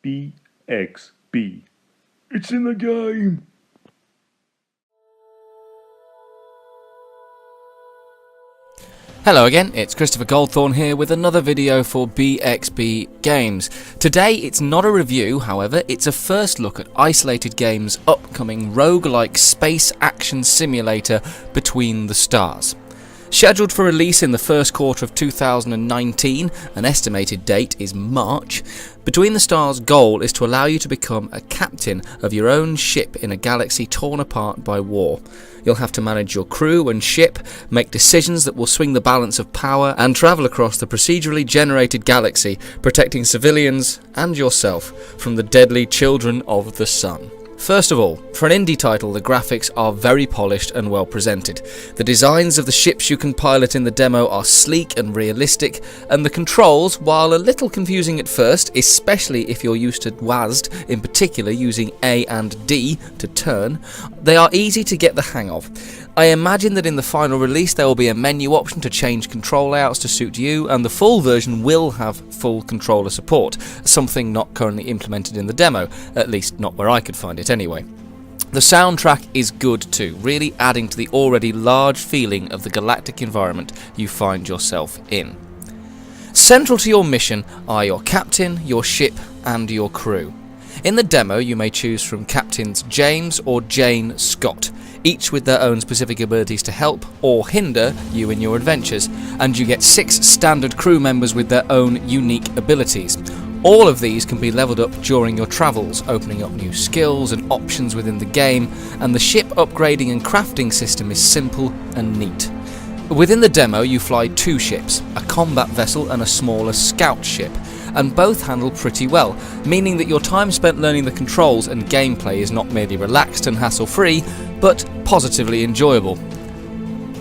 BXB. It's in the game! Hello again, it's Christopher Goldthorne here with another video for BXB Games. Today it's not a review, however, it's a first look at Isolated Games' upcoming roguelike space action simulator Between the Stars. Scheduled for release in the first quarter of 2019, an estimated date is March, Between the Stars' goal is to allow you to become a captain of your own ship in a galaxy torn apart by war. You'll have to manage your crew and ship, make decisions that will swing the balance of power, and travel across the procedurally generated galaxy, protecting civilians and yourself from the deadly children of the sun. First of all, for an indie title, the graphics are very polished and well presented. The designs of the ships you can pilot in the demo are sleek and realistic, and the controls, while a little confusing at first, especially if you're used to WASD, in particular using A and D to turn, they are easy to get the hang of. I imagine that in the final release there will be a menu option to change control layouts to suit you, and the full version will have full controller support, something not currently implemented in the demo, at least not where I could find it anyway. The soundtrack is good too, really adding to the already large feeling of the galactic environment you find yourself in. Central to your mission are your captain, your ship, and your crew. In the demo you may choose from Captains James or Jane Scott, each with their own specific abilities to help or hinder you in your adventures, and you get 6 standard crew members with their own unique abilities. All of these can be leveled up during your travels, opening up new skills and options within the game, and the ship upgrading and crafting system is simple and neat. Within the demo you fly 2 ships, a combat vessel and a smaller scout ship, and both handle pretty well, meaning that your time spent learning the controls and gameplay is not merely relaxed and hassle-free, but positively enjoyable.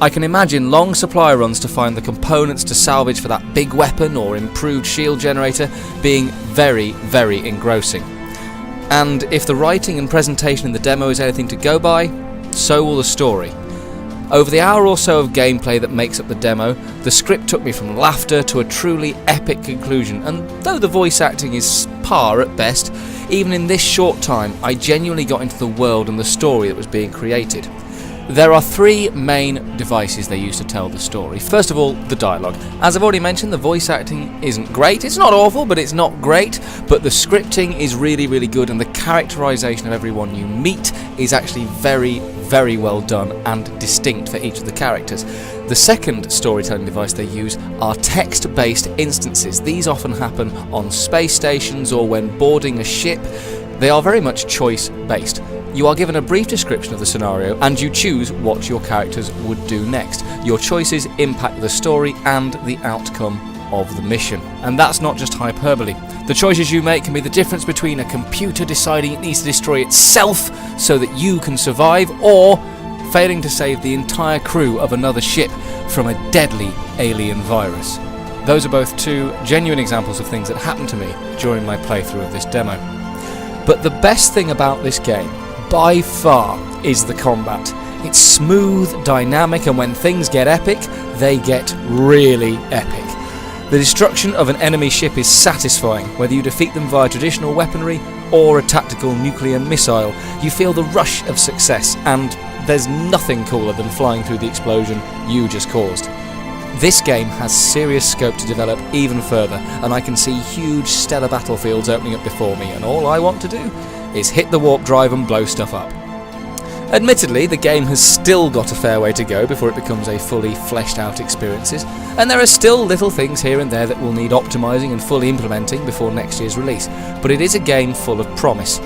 I can imagine long supply runs to find the components to salvage for that big weapon or improved shield generator being very, very engrossing. And if the writing and presentation in the demo is anything to go by, so will the story. Over the hour or so of gameplay that makes up the demo, the script took me from laughter to a truly epic conclusion, and though the voice acting is par at best, even in this short time I genuinely got into the world and the story that was being created. There are 3 main devices they use to tell the story. First of all, the dialogue. As I've already mentioned, the voice acting isn't great. It's not awful, but it's not great. But the scripting is really, really good, and the characterization of everyone you meet is actually very, very well done and distinct for each of the characters. The second storytelling device they use are text-based instances. These often happen on space stations or when boarding a ship. They are very much choice-based. You are given a brief description of the scenario and you choose what your characters would do next. Your choices impact the story and the outcome of the mission. And that's not just hyperbole. The choices you make can be the difference between a computer deciding it needs to destroy itself so that you can survive, or failing to save the entire crew of another ship from a deadly alien virus. Those are both 2 genuine examples of things that happened to me during my playthrough of this demo. But the best thing about this game, by far, is the combat. It's smooth, dynamic, and when things get epic, they get really epic. The destruction of an enemy ship is satisfying, whether you defeat them via traditional weaponry or a tactical nuclear missile. You feel the rush of success, and there's nothing cooler than flying through the explosion you just caused. This game has serious scope to develop even further, and I can see huge stellar battlefields opening up before me, and all I want to do is hit the warp drive and blow stuff up. Admittedly, the game has still got a fair way to go before it becomes a fully fleshed out experience, and there are still little things here and there that will need optimising and fully implementing before next year's release, but it is a game full of promise.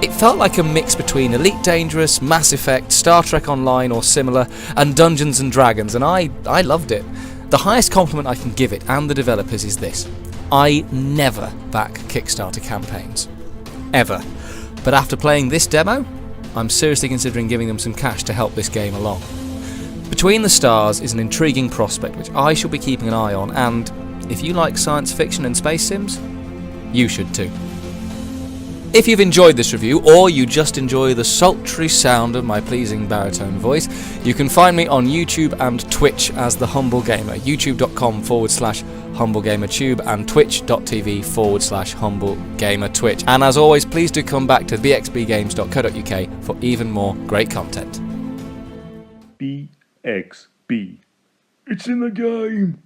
It felt like a mix between Elite Dangerous, Mass Effect, Star Trek Online or similar, and Dungeons & Dragons, and I loved it. The highest compliment I can give it and the developers is this: I never back Kickstarter campaigns. Ever. But after playing this demo, I'm seriously considering giving them some cash to help this game along. Between the Stars is an intriguing prospect which I shall be keeping an eye on, and if you like science fiction and space sims, you should too. If you've enjoyed this review, or you just enjoy the sultry sound of my pleasing baritone voice, you can find me on YouTube and Twitch as The Humble Gamer, youtube.com/humble HumbleGamerTube and twitch.tv/HumbleGamerTwitch. And as always, please do come back to bxbgames.co.uk for even more great content. BXB. It's in the game.